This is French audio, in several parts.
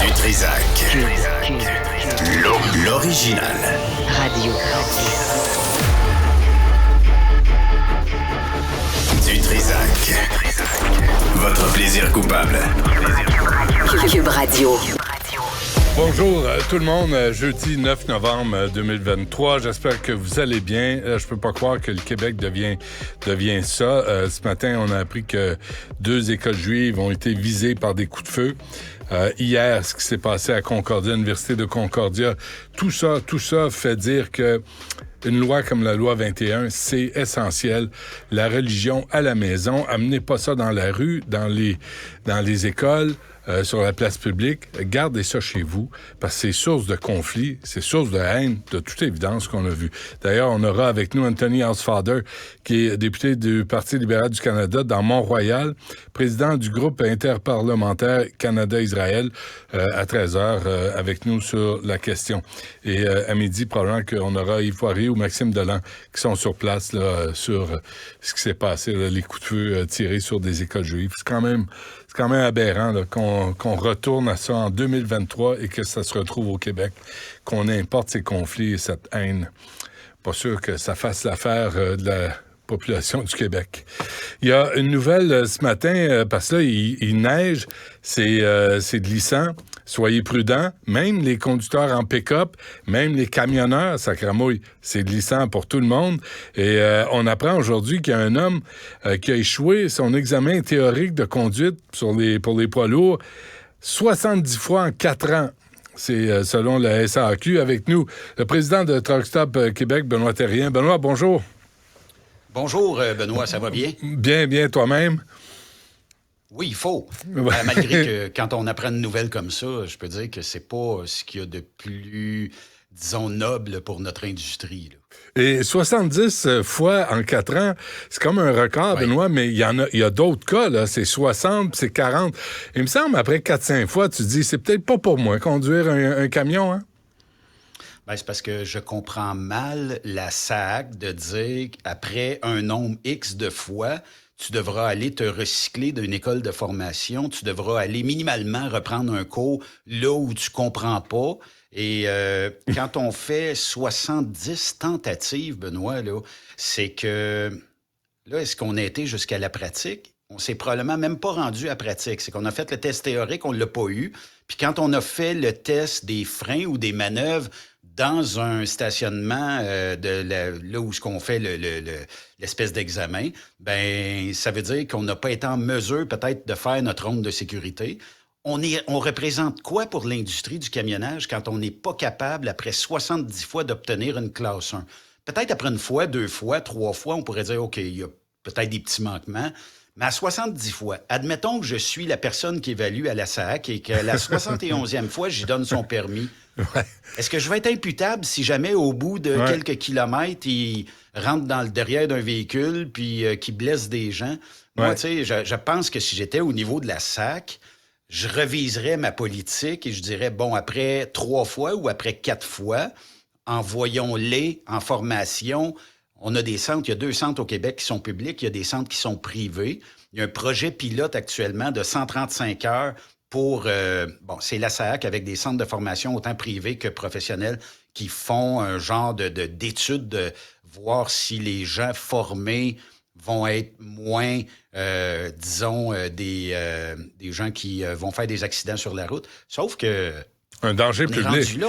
Du Trizac. L'original. Radio. Du Trizac. Votre plaisir coupable. Cube Radio. Bonjour tout le monde, jeudi 9 novembre 2023, j'espère que vous allez bien. Je peux pas croire que le Québec devient ça. Ce matin, on a appris que 2 écoles juives ont été visées par des coups de feu. Hier, ce qui s'est passé à Concordia, l'Université de Concordia, tout ça fait dire que une loi comme la loi 21, c'est essentiel. La religion à la maison, amenez pas ça dans la rue, dans les écoles, sur la place publique. Gardez ça chez vous, parce que c'est source de conflit, c'est source de haine, de toute évidence qu'on a vu. D'ailleurs, on aura avec nous Anthony Housefather, qui est député du Parti libéral du Canada dans Mont-Royal, président du groupe interparlementaire Canada-Israël, à 13h, avec nous sur la question. Et à midi, probablement qu'on aura Yves Poirier ou Maxime Delan qui sont sur place là, sur ce qui s'est passé, là, les coups de feu tirés sur des écoles juives. C'est quand même aberrant là, qu'on retourne à ça en 2023 et que ça se retrouve au Québec, qu'on importe ces conflits et cette haine. Pas sûr que ça fasse l'affaire de la population du Québec. Il y a une nouvelle ce matin, parce que là, il neige, c'est glissant. Soyez prudents, même les conducteurs en pick-up, même les camionneurs, sacramouille, c'est glissant pour tout le monde. Et on apprend aujourd'hui qu'il y a un homme qui a échoué son examen théorique de conduite pour les poids lourds 70 fois en 4 ans. C'est selon la SAQ. Avec nous, le président de Truck Stop Québec, Benoît Thérien. Benoît, bonjour. Bonjour, Benoît, ça va bien? Bien, toi-même? Oui, il faut. Malgré que quand on apprend une nouvelle comme ça, je peux dire que c'est pas ce qu'il y a de plus, disons, noble pour notre industrie, là. Et 70 fois en 4 ans, c'est comme un record, oui. Benoît, mais il y a d'autres cas, là. C'est 60, c'est 40. Il me semble, après 4-5 fois, tu te dis, c'est peut-être pas pour moi conduire un camion, hein? Ben, c'est parce que je comprends mal la SAC de dire qu'après un nombre X de fois, tu devras aller te recycler d'une école de formation, tu devras aller minimalement reprendre un cours là où tu comprends pas. Et quand on fait 70 tentatives, Benoît, là, c'est que là, est-ce qu'on a été jusqu'à la pratique? On s'est probablement même pas rendu à la pratique. C'est qu'on a fait le test théorique, on l'a pas eu. Puis quand on a fait le test des freins ou des manœuvres dans un stationnement là où on fait l'espèce d'examen, ben ça veut dire qu'on n'a pas été en mesure peut-être de faire notre ronde de sécurité. On représente quoi pour l'industrie du camionnage quand on n'est pas capable, après 70 fois, d'obtenir une classe 1? Peut-être après une fois, 2 fois, 3 fois, on pourrait dire, OK, il y a peut-être des petits manquements. Mais à 70 fois, admettons que je suis la personne qui évalue à la SAC et que la 71e fois, j'y donne son permis. Ouais. Est-ce que je vais être imputable si jamais, au bout de quelques kilomètres, il rentre dans le derrière d'un véhicule puis qu'il blesse des gens? Moi, tu sais, je pense que si j'étais au niveau de la SAC, je reviserais ma politique et je dirais, bon, après 3 fois ou après 4 fois, envoyons-les en formation. On a des centres, il y a 2 centres au Québec qui sont publics, il y a des centres qui sont privés. Il y a un projet pilote actuellement de 135 heures pour, c'est la SAC avec des centres de formation autant privés que professionnels qui font un genre d'études de voir si les gens formés vont être moins, des gens qui vont faire des accidents sur la route. Sauf que... Un danger public. Rendu là,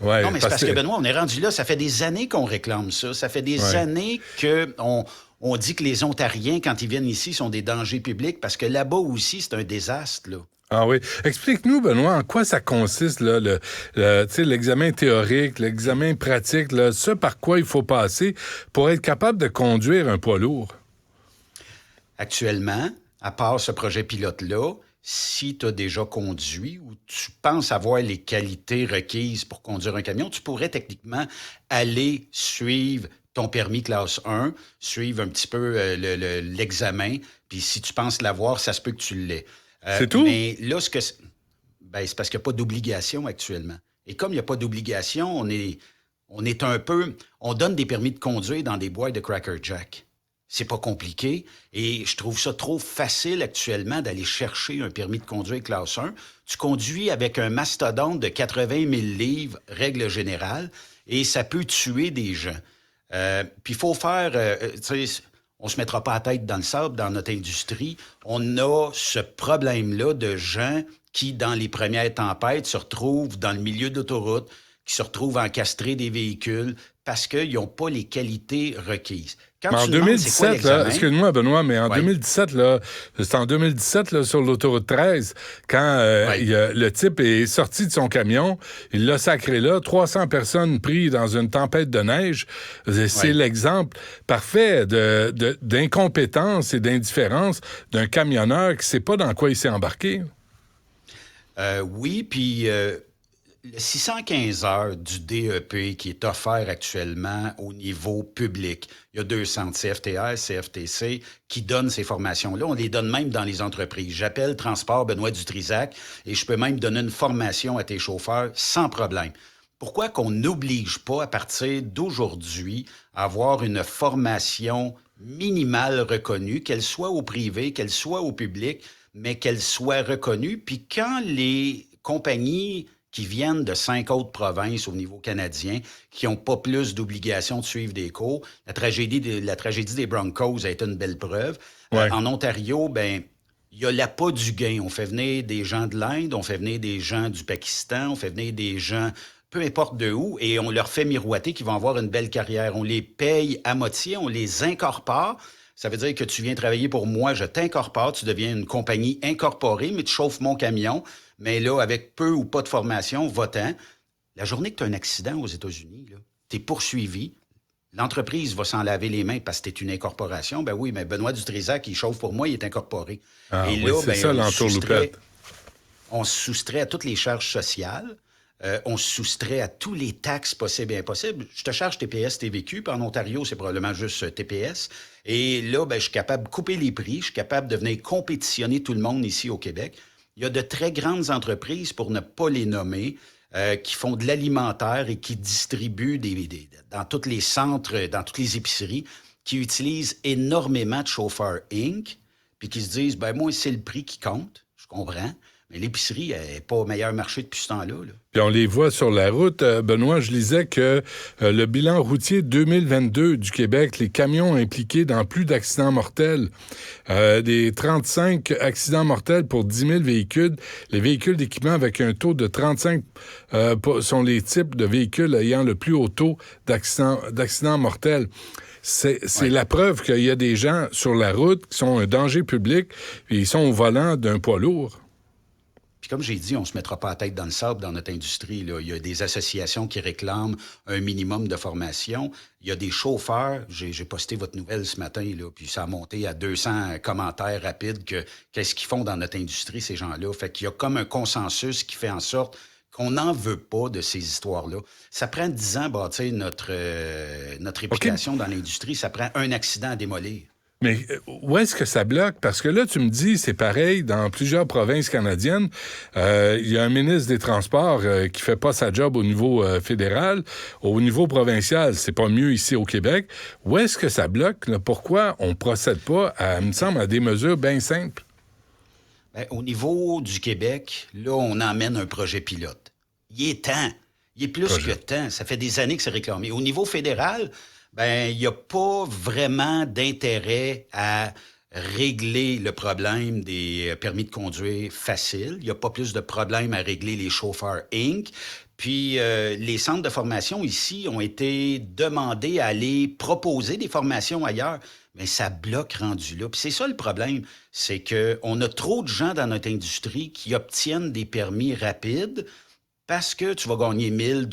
ouais, non, mais c'est parce que, Benoît, on est rendu là. Ça fait des années qu'on réclame ça. Ça fait des années qu'on dit que les Ontariens, quand ils viennent ici, sont des dangers publics parce que là-bas aussi, c'est un désastre, là. Ah oui. Explique-nous, Benoît, en quoi ça consiste, là, l'examen théorique, l'examen pratique, là, ce par quoi il faut passer pour être capable de conduire un poids lourd? Actuellement, à part ce projet pilote-là, si tu as déjà conduit ou tu penses avoir les qualités requises pour conduire un camion, tu pourrais techniquement aller suivre ton permis classe 1, suivre un petit peu l'examen, puis si tu penses l'avoir, ça se peut que tu l'aies. C'est tout? Mais là, c'est parce qu'il n'y a pas d'obligation actuellement. Et comme il n'y a pas d'obligation, on est un peu... On donne des permis de conduire dans des boîtes de Cracker Jack. C'est pas compliqué. Et je trouve ça trop facile actuellement d'aller chercher un permis de conduire classe 1. Tu conduis avec un mastodonte de 80 000 livres, règle générale, et ça peut tuer des gens. Puis il faut faire... tu sais, on se mettra pas la tête dans le sable dans notre industrie. On a ce problème-là de gens qui, dans les premières tempêtes, se retrouvent dans le milieu d'autoroute, qui se retrouvent encastrés des véhicules parce qu'ils n'ont pas les qualités requises. Mais en 2017, là, excuse-moi Benoît, mais en 2017, là, c'est en 2017 là, sur l'autoroute 13, quand le type est sorti de son camion, il l'a sacré là, 300 personnes prises dans une tempête de neige. C'est l'exemple parfait d'incompétence et d'indifférence d'un camionneur qui ne sait pas dans quoi il s'est embarqué. Oui, puis... Le 615 heures du DEP qui est offert actuellement au niveau public, il y a 2 centres, CFTR, CFTC, qui donnent ces formations-là. On les donne même dans les entreprises. J'appelle Transport Benoît Dutrisac et je peux même donner une formation à tes chauffeurs sans problème. Pourquoi qu'on n'oblige pas à partir d'aujourd'hui à avoir une formation minimale reconnue, qu'elle soit au privé, qu'elle soit au public, mais qu'elle soit reconnue? Puis quand les compagnies qui viennent de 5 autres provinces au niveau canadien, qui n'ont pas plus d'obligation de suivre des cours. La tragédie des Broncos a été une belle preuve. Ouais. En Ontario, il y a l'appât du gain. On fait venir des gens de l'Inde, on fait venir des gens du Pakistan, on fait venir des gens, peu importe de où, et on leur fait miroiter qu'ils vont avoir une belle carrière. On les paye à moitié, on les incorpore. Ça veut dire que tu viens travailler pour moi, je t'incorpore, tu deviens une compagnie incorporée, mais tu chauffes mon camion. Mais là, avec peu ou pas de formation, va-t'en. La journée que tu as un accident aux États-Unis, tu es poursuivi. L'entreprise va s'en laver les mains parce que tu es une incorporation. Ben oui, mais Benoît Dutrisac, il chauffe pour moi, il est incorporé. Ah, et oui, là, c'est ça l'entourloupette. On se soustrait à toutes les charges sociales. On se soustrait à tous les taxes possibles et impossibles. Je te charge TPS, TVQ, puis en Ontario, c'est probablement juste TPS. Et là, je suis capable de couper les prix, je suis capable de venir compétitionner tout le monde ici au Québec. Il y a de très grandes entreprises, pour ne pas les nommer, qui font de l'alimentaire et qui distribuent dans tous les centres, dans toutes les épiceries, qui utilisent énormément de chauffeurs Inc., puis qui se disent, moi, c'est le prix qui compte, je comprends, mais l'épicerie n'est pas au meilleur marché depuis ce temps-là. Puis on les voit sur la route. Benoît, je lisais que le bilan routier 2022 du Québec, les camions impliqués dans plus d'accidents mortels, des 35 accidents mortels pour 10 000 véhicules. Les véhicules d'équipement avec un taux de 35 sont les types de véhicules ayant le plus haut taux d'accidents mortels. C'est la preuve qu'il y a des gens sur la route qui sont un danger public et ils sont au volant d'un poids lourd. Puis comme j'ai dit, on ne se mettra pas la tête dans le sable dans notre industrie. Là. Il y a des associations qui réclament un minimum de formation. Il y a des chauffeurs. J'ai posté votre nouvelle ce matin, là, puis ça a monté à 200 commentaires rapides que qu'est-ce qu'ils font dans notre industrie, ces gens-là. Fait qu'il y a comme un consensus qui fait en sorte qu'on n'en veut pas de ces histoires-là. Ça prend 10 ans à bâtir notre réputation dans l'industrie. Ça prend un accident à démolir. Mais où est-ce que ça bloque? Parce que là, tu me dis, c'est pareil dans plusieurs provinces canadiennes. Il y a un ministre des Transports qui fait pas sa job au niveau fédéral. Au niveau provincial, c'est pas mieux ici au Québec. Où est-ce que ça bloque? Là? Pourquoi on procède pas, me semble, à des mesures bien simples? Au niveau du Québec, là, on emmène un projet pilote. Il est temps. Il est plus que temps. Ça fait des années que c'est réclamé. Au niveau fédéral, il n'y a pas vraiment d'intérêt à régler le problème des permis de conduire faciles. Il n'y a pas plus de problème à régler les chauffeurs Inc. Puis les centres de formation ici ont été demandés à aller proposer des formations ailleurs. Mais ça bloque rendu là. Puis c'est ça le problème, c'est qu'on a trop de gens dans notre industrie qui obtiennent des permis rapides parce que tu vas gagner 1000,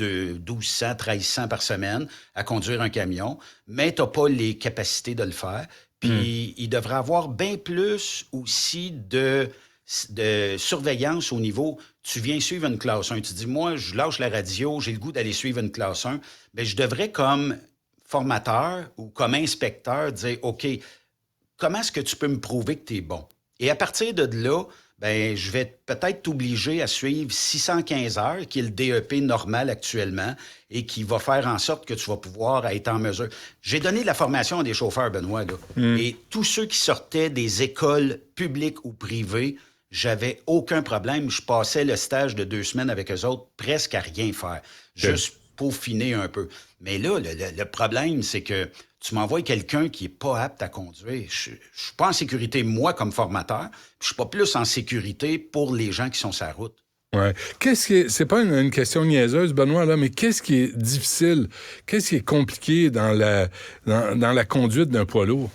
1200, 1300 par semaine à conduire un camion, mais tu n'as pas les capacités de le faire. Puis il devrait avoir bien plus aussi de surveillance au niveau, tu viens suivre une classe 1. Tu dis, moi, je lâche la radio, j'ai le goût d'aller suivre une classe 1. Bien, je devrais, comme formateur ou comme inspecteur, dire, OK, comment est-ce que tu peux me prouver que tu es bon? Et à partir de là, ben je vais peut-être t'obliger à suivre 615 heures, qui est le DEP normal actuellement, et qui va faire en sorte que tu vas pouvoir être en mesure. J'ai donné de la formation à des chauffeurs, Benoît, là, et tous ceux qui sortaient des écoles publiques ou privées, j'avais aucun problème. Je passais le stage de 2 semaines avec eux autres presque à rien faire. Juste peaufiner un peu. Mais là, le problème, c'est que tu m'envoies quelqu'un qui n'est pas apte à conduire. Je ne suis pas en sécurité, moi, comme formateur. Je ne suis pas plus en sécurité pour les gens qui sont sur la route. Ouais. C'est pas une question niaiseuse, Benoît, là, mais qu'est-ce qui est difficile? Qu'est-ce qui est compliqué dans la conduite d'un poids lourd?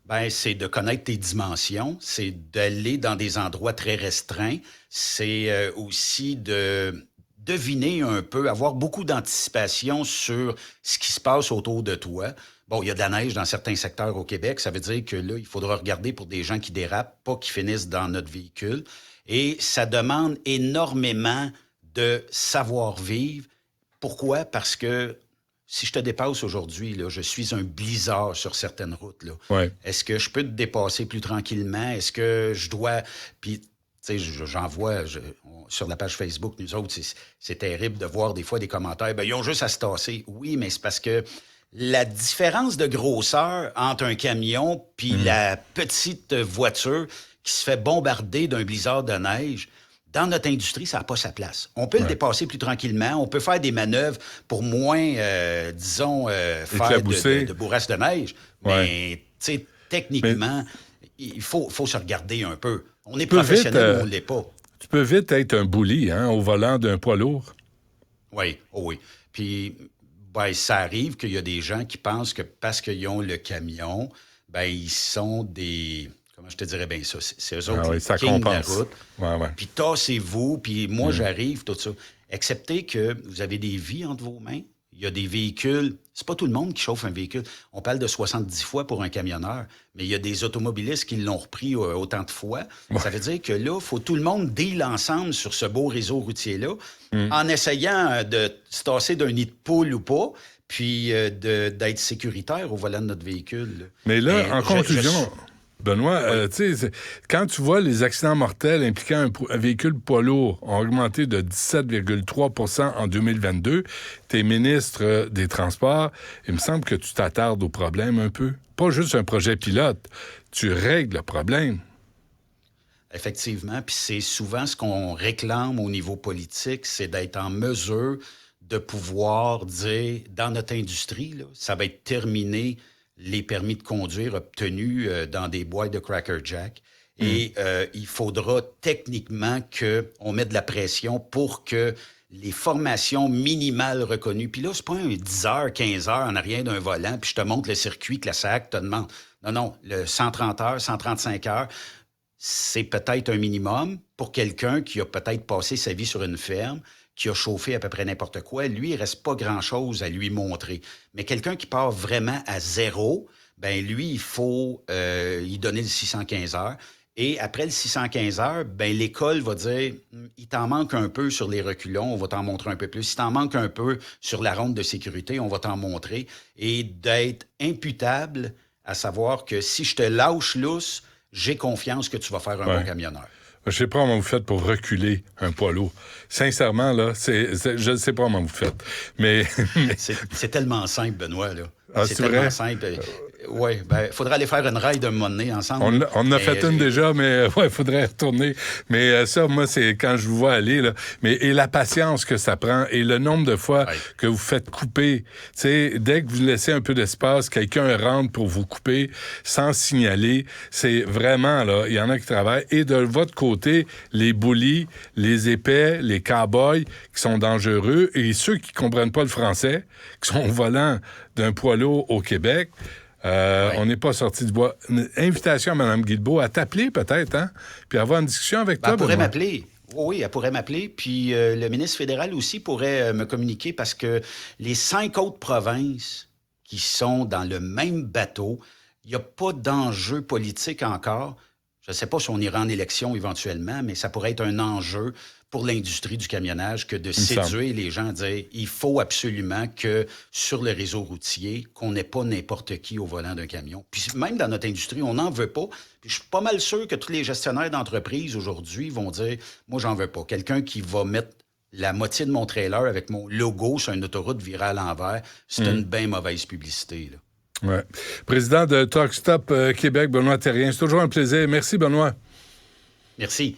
Ben, c'est de connaître tes dimensions, c'est d'aller dans des endroits très restreints, c'est aussi de deviner un peu, avoir beaucoup d'anticipation sur ce qui se passe autour de toi. Bon, il y a de la neige dans certains secteurs au Québec, ça veut dire que là, il faudra regarder pour des gens qui dérapent, pas qui finissent dans notre véhicule. Et ça demande énormément de savoir-vivre. Pourquoi? Parce que si je te dépasse aujourd'hui, là, je suis un blizzard sur certaines routes. Là. Ouais. Est-ce que je peux te dépasser plus tranquillement? Est-ce que je dois... Puis, tu sais, j'en vois sur la page Facebook, nous autres, c'est terrible de voir des fois des commentaires. Ben, ils ont juste à se tasser. Oui, mais c'est parce que la différence de grosseur entre un camion puis la petite voiture qui se fait bombarder d'un blizzard de neige, dans notre industrie, ça n'a pas sa place. On peut le dépasser plus tranquillement. On peut faire des manœuvres pour moins, faire de bourrasques de neige. Mais, tu sais, techniquement, il faut se regarder un peu. On est professionnel, mais on ne l'est pas. Tu peux vite être un bully, au volant d'un poids lourd. Oui, oui. Puis, ben, ça arrive qu'il y a des gens qui pensent que parce qu'ils ont le camion, ben, ils sont des... Comment je te dirais bien ça? C'est eux autres ça qui de la compense. route. Ouais. Puis tassez-vous, puis moi, j'arrive, tout ça. Excepté que vous avez des vies entre vos mains. Il y a des véhicules. C'est pas tout le monde qui chauffe un véhicule. On parle de 70 fois pour un camionneur, mais il y a des automobilistes qui l'ont repris autant de fois. Ouais. Ça veut dire que là, il faut tout le monde deal ensemble sur ce beau réseau routier-là, en essayant de se tasser d'un nid de poule ou pas, puis d'être sécuritaire au volant de notre véhicule. Mais là, en conclusion... Benoît, tu sais, quand tu vois les accidents mortels impliquant un véhicule poids lourd ont augmenté de 17,3 % en 2022, t'es ministre des Transports, il me semble que tu t'attardes au problème un peu. Pas juste un projet pilote, tu règles le problème. Effectivement, puis c'est souvent ce qu'on réclame au niveau politique, c'est d'être en mesure de pouvoir dire, dans notre industrie, là, ça va être terminé les permis de conduire obtenus dans des boîtes de Cracker Jack. Et il faudra techniquement qu'on mette de la pression pour que les formations minimales reconnues... Puis là, c'est pas un 10 heures, 15 heures en arrière d'un volant, puis je te montre le circuit que la SAC te demande. Non, le 130 heures, 135 heures, c'est peut-être un minimum pour quelqu'un qui a peut-être passé sa vie sur une ferme, qui a chauffé à peu près n'importe quoi, lui, il reste pas grand-chose à lui montrer. Mais quelqu'un qui part vraiment à zéro, ben lui, il faut y donner le 615 heures. Et après le 615 heures, ben l'école va dire, il t'en manque un peu sur les reculons, on va t'en montrer un peu plus. Si t'en manque un peu sur la ronde de sécurité, on va t'en montrer. Et d'être imputable, à savoir que si je te lâche lousse, j'ai confiance que tu vas faire un bon camionneur. Je sais pas comment vous faites pour reculer un poids lourd. Sincèrement, là, je ne sais pas comment vous faites. Mais... c'est tellement simple, Benoît, là. C'est tellement vrai? simple. Oui, ben, il faudrait aller faire une ride un moment donné ensemble. On en a fait une déjà, mais il faudrait retourner. Mais ça, moi, c'est quand je vous vois aller, là. Et la patience que ça prend et le nombre de fois que vous faites couper. Tu sais, dès que vous laissez un peu d'espace, quelqu'un rentre pour vous couper sans signaler. C'est vraiment, là, il y en a qui travaillent. Et de votre côté, les bullies, les épais, les cow-boys qui sont dangereux et ceux qui comprennent pas le français, qui sont au volant d'un poids lourd au Québec. On n'est pas sorti du bois. Une invitation à Mme Guilbeault à t'appeler peut-être, hein? Puis avoir une discussion avec toi. Elle pourrait m'appeler. Oui, elle pourrait m'appeler. Puis le ministre fédéral aussi pourrait me communiquer parce que les 5 autres provinces qui sont dans le même bateau, il n'y a pas d'enjeu politique encore. Je ne sais pas si on ira en élection éventuellement, mais ça pourrait être un enjeu pour l'industrie du camionnage que de séduire les gens à dire il faut absolument que sur le réseau routier, qu'on n'ait pas n'importe qui au volant d'un camion. Puis même dans notre industrie, on n'en veut pas. Puis je suis pas mal sûr que tous les gestionnaires d'entreprise aujourd'hui vont dire moi, j'en veux pas. Quelqu'un qui va mettre la moitié de mon trailer avec mon logo sur une autoroute virée à l'envers, c'est une bien mauvaise publicité, là. Ouais. Président de Truck Stop Québec, Benoît Thérien. C'est toujours un plaisir. Merci, Benoît. Merci.